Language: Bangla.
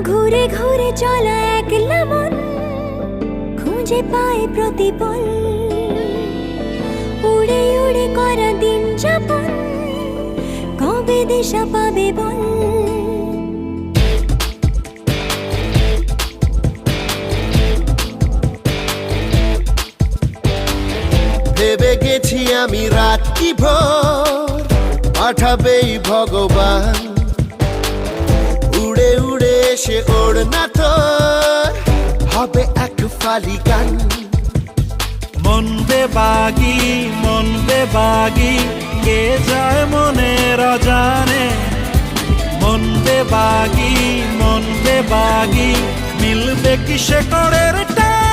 ঘুরে ঘুরে চলা একলা মন খুঁজে পায় প্রতিপল, উড়ে উড়ে করা দিন যাপন কবে দিশা পাবে বল। ভেবে গেছি আমি রাত কি ভোর পাঠাবেই ভগবান, উড়ে উড়ে এসে ওড় না তোর হবে এক ফালি গান। মন বেবাগি কে যায় মনের অজানে, মন বেবাগি মিলবে কি সে করের টান।